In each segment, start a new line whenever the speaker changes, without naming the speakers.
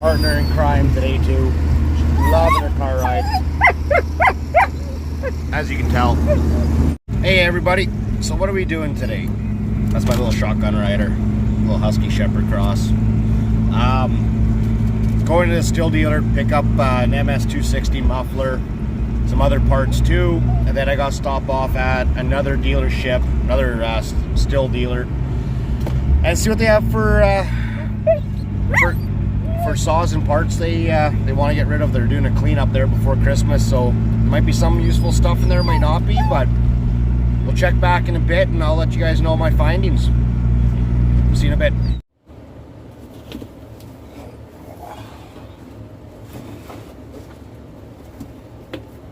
Partner in crime today too. Loving her car ride. As you can tell. Hey everybody. So what are we doing today? That's my little shotgun rider. Little Husky Shepherd Cross. Going to the still dealer, pick up an MS260 muffler, some other parts too, and then I got to stop off at another dealership, another still dealer, and see what they have for saws and parts they want to get rid of. They're doing a cleanup there before Christmas, so there might be some useful stuff in there, might not be, but we'll check back in a bit and I'll let you guys know my findings. See you in a bit.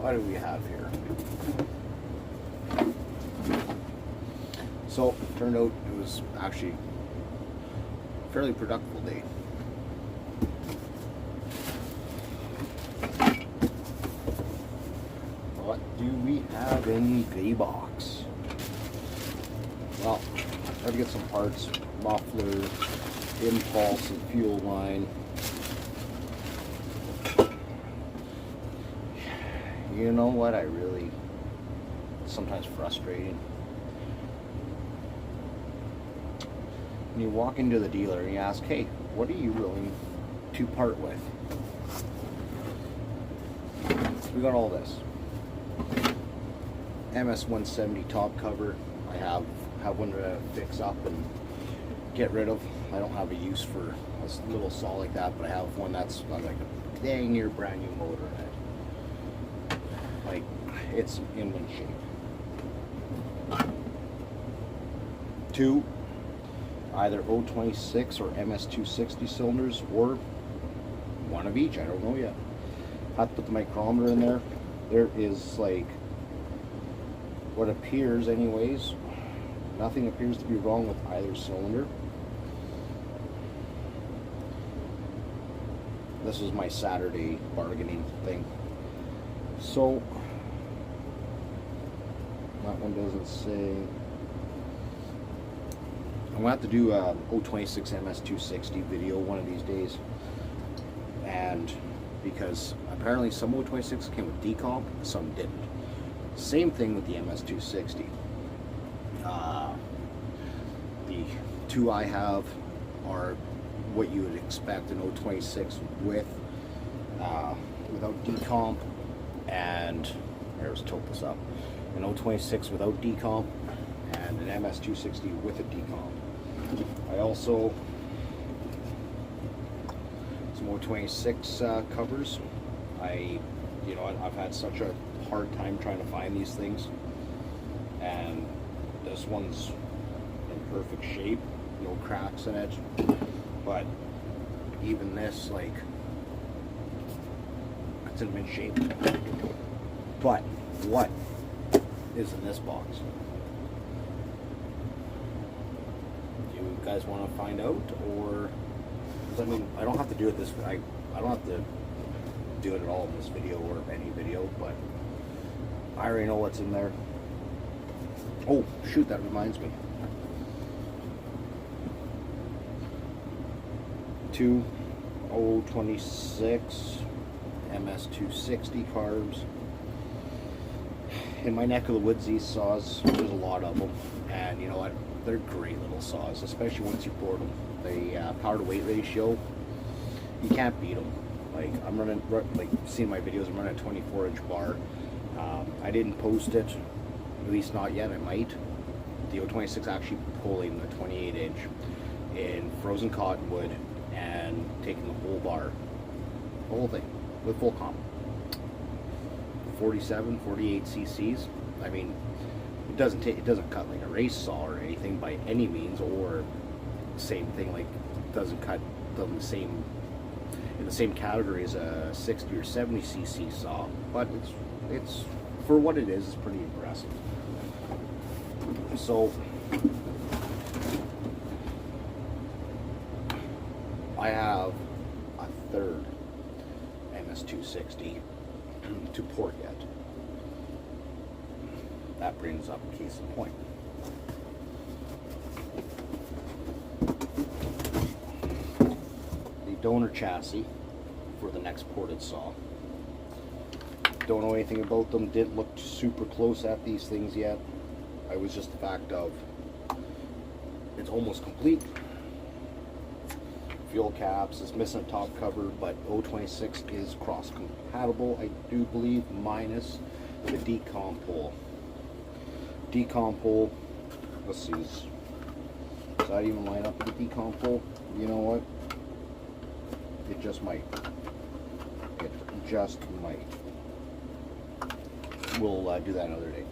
What do we have here? So, it turned out it was actually a fairly productive day. What do we have in the box? Well, I had to get some parts, muffler, impulse, and fuel line. You know what, it's sometimes frustrating. When you walk into the dealer and you ask, hey, what are you willing to part with? We got all this. MS170 top cover. I have one to fix up and get rid of. I don't have a use for a little saw like that, but I have one that's got like a dang near brand new motor in it. Like, it's in mint shape. Two, either 026 or MS260 cylinders, or one of each, I don't know yet. Have to put the micrometer in there. There is, like, what appears anyways, nothing appears to be wrong with either cylinder. This was my Saturday bargaining thing. So, that one doesn't say. I'm gonna have to do a 026 MS260 video one of these days, and because apparently some 026 came with decomp, some didn't. Same thing with the MS260. The two I have are what you would expect an 026 with, without decomp. And there's tote this up. An 026 without decomp and an MS260 with a decomp. I also some 026 covers. I've had such a hard time trying to find these things, and this one's in perfect shape, no cracks in it. But even this, like, it's in mint shape. But what is in this box? Do you guys want to find out, or? I mean, I don't have to do it this. I don't have to do it at all in this video or any video, but I already know what's in there. Oh shoot! That reminds me. 2 026 MS260 carbs. In my neck of the woods, these saws, there's a lot of them, and you know what, they're great little saws, especially once you board them. The power to weight ratio, you can't beat them. Like, I'm running, like, seeing my videos, I'm running a 24-inch bar. I didn't post it, at least not yet. I might. The 026 actually pulling the 28-inch in frozen cottonwood and taking the whole bar, the whole thing, with full comp. 47, 48 cc's. I mean, it doesn't cut like a race saw or anything by any means, or same thing, like, it doesn't cut them in the same category as a 60 or 70 cc saw, but it's for what it is, it's pretty impressive. So I have a third MS260 to port yet. That brings up a case in point. The donor chassis for the next ported saw. Don't know anything about them, didn't look super close at these things yet. It was just the fact of it's almost complete. Fuel caps, it's missing a top cover, but 026 is cross compatible, I do believe, minus the decom pole. Decom pole, let's see, does that even line up with the decom pole? You know what? It just might. It just might. We'll do that another day.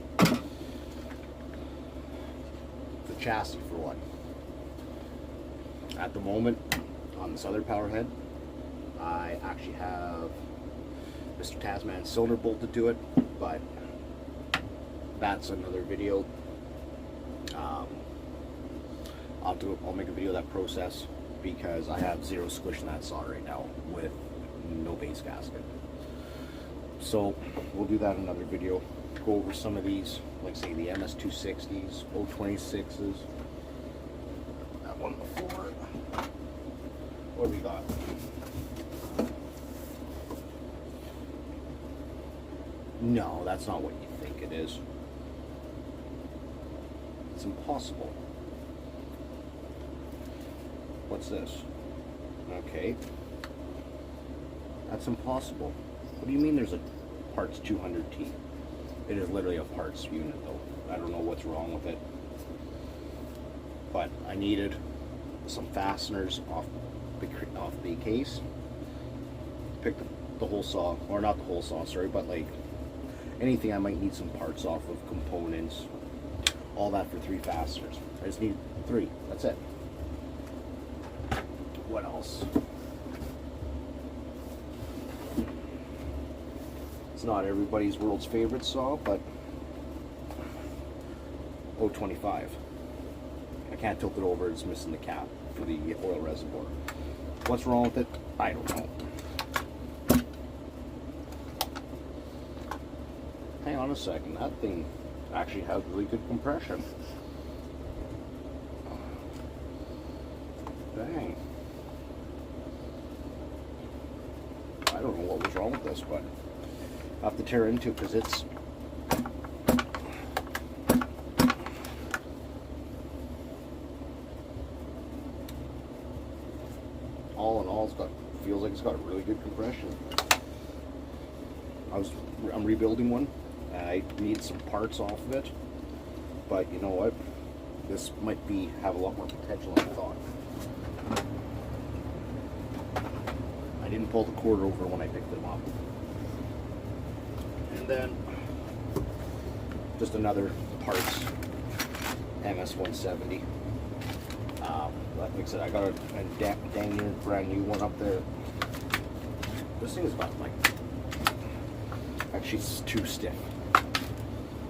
The chassis for one. At the moment, on this other power head, I actually have Mr. Tasman's cylinder bolted to it, but that's another video. I'll make a video of that process because I have zero squish in that saw right now with no base gasket. So we'll do that in another video. Go over some of these, like say the MS260s, 026s. That one before. What do we got? No, that's not what you think it is. It's impossible. What's this? Okay. That's impossible. What do you mean there's a parts 200T? It is literally a parts unit though. I don't know what's wrong with it. But I needed some fasteners off the case. Pick the whole saw, or not the whole saw, sorry, but like anything I might need some parts off of, components, all that for 3 fasteners. I just need 3, that's it. What else? It's not everybody's world's favorite saw, but 025. I can't tilt it over, it's missing the cap for the oil reservoir. What's wrong with it? I don't know. Hang on a second, that thing actually has really good compression. Dang. I don't know what was wrong with this, but I have to tear into it because it's all in all, feels like it's got really good compression. I'm rebuilding one. I need some parts off of it, but you know what? This might have a lot more potential than I thought. I didn't pull the cord over when I picked them up. And then just another parts MS170. Like I said, I got a dang near brand new one up there. This thing is about like, actually it's too stiff.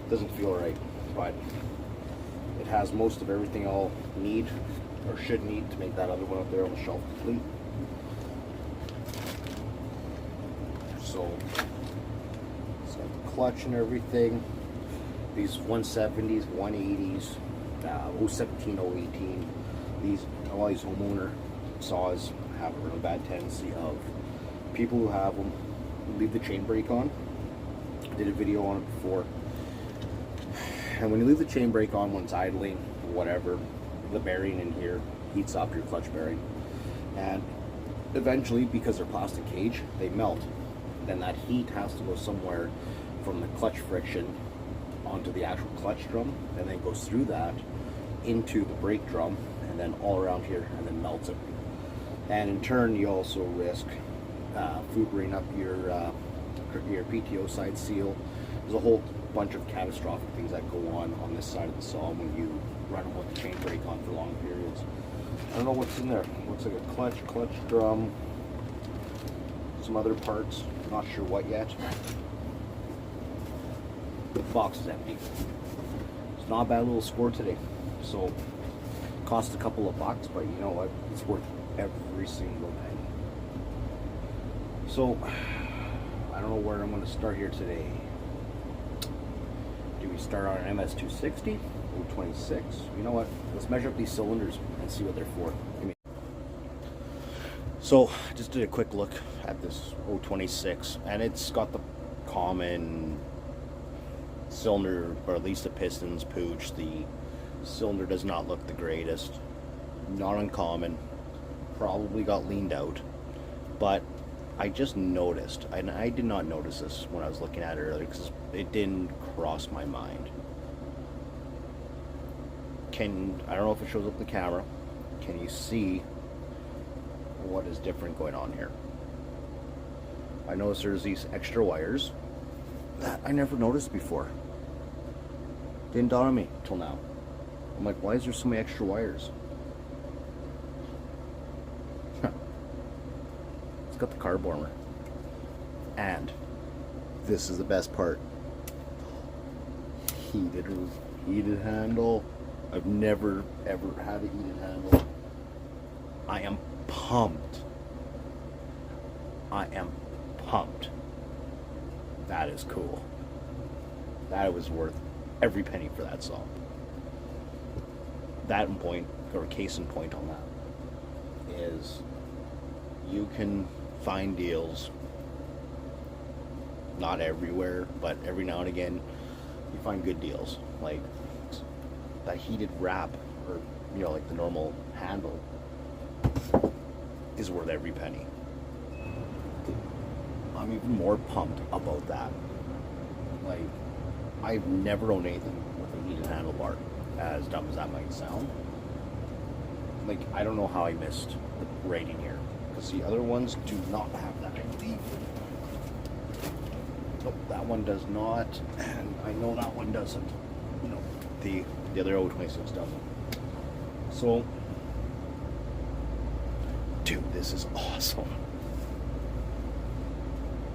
Doesn't feel right, but it has most of everything I'll need or should need to make that other one up there on the shelf complete. So it's got the clutch and everything. These 170s, 180s, 017, 018. All these homeowner saws have a really bad tendency of people who have them leave the chain brake on. I did a video on it before. And when you leave the chain brake on when it's idling, or whatever, the bearing in here heats up, your clutch bearing. And eventually, because they're plastic cage, they melt. Then that heat has to go somewhere from the clutch friction onto the actual clutch drum, and then goes through that into the brake drum, and then all around here, and then melts it. And in turn, you also risk fubbering up your PTO side seal. There's a whole bunch of catastrophic things that go on this side of the saw when you run them with the chain brake on for long periods. I don't know what's in there. Looks like a clutch drum, some other parts. Not sure what yet. The box is empty. It's not a bad little score today. So, cost a couple of bucks, but you know what? It's worth every single penny. So, I don't know where I'm going to start here today. Do we start on an MS260 or 26? You know what? Let's measure up these cylinders and see what they're for. So I just did a quick look at this 026, and it's got the common cylinder, or at least the piston's pooch. The cylinder does not look the greatest, not uncommon, probably got leaned out, but I just noticed, and I did not notice this when I was looking at it earlier because it didn't cross my mind. I don't know if it shows up in the camera, can you see what is different going on here? I noticed there's these extra wires that I never noticed before. Didn't dawn on me till now. I'm like, why is there so many extra wires? It's got the carb warmer. And this is the best part. Heated handle. I've never ever had a heated handle. I am pumped. I am pumped. That is cool. That was worth every penny for that saw. That in point, or case in point on that, is you can find deals, not everywhere, but every now and again you find good deals. Like that heated wrap, or like the normal handle, is worth every penny. I'm even more pumped about that. Like, I've never owned anything with a heated handlebar, as dumb as that might sound. Like, I don't know how I missed the rating here, because the other ones do not have that, I believe. Nope, that one does not, and I know that one doesn't. No, the other 026 doesn't. So, dude, this is awesome.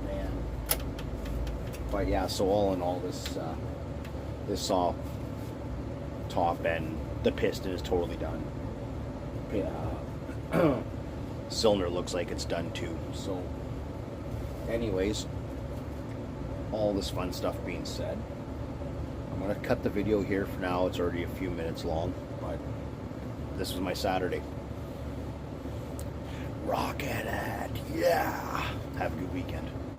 Man. But yeah, so all in all, this saw top end, the piston is totally done. Yeah. Cylinder looks like it's done too. So anyways, all this fun stuff being said, I'm gonna cut the video here for now. It's already a few minutes long, but this was my Saturday. Rocket it, yeah. Have a good weekend.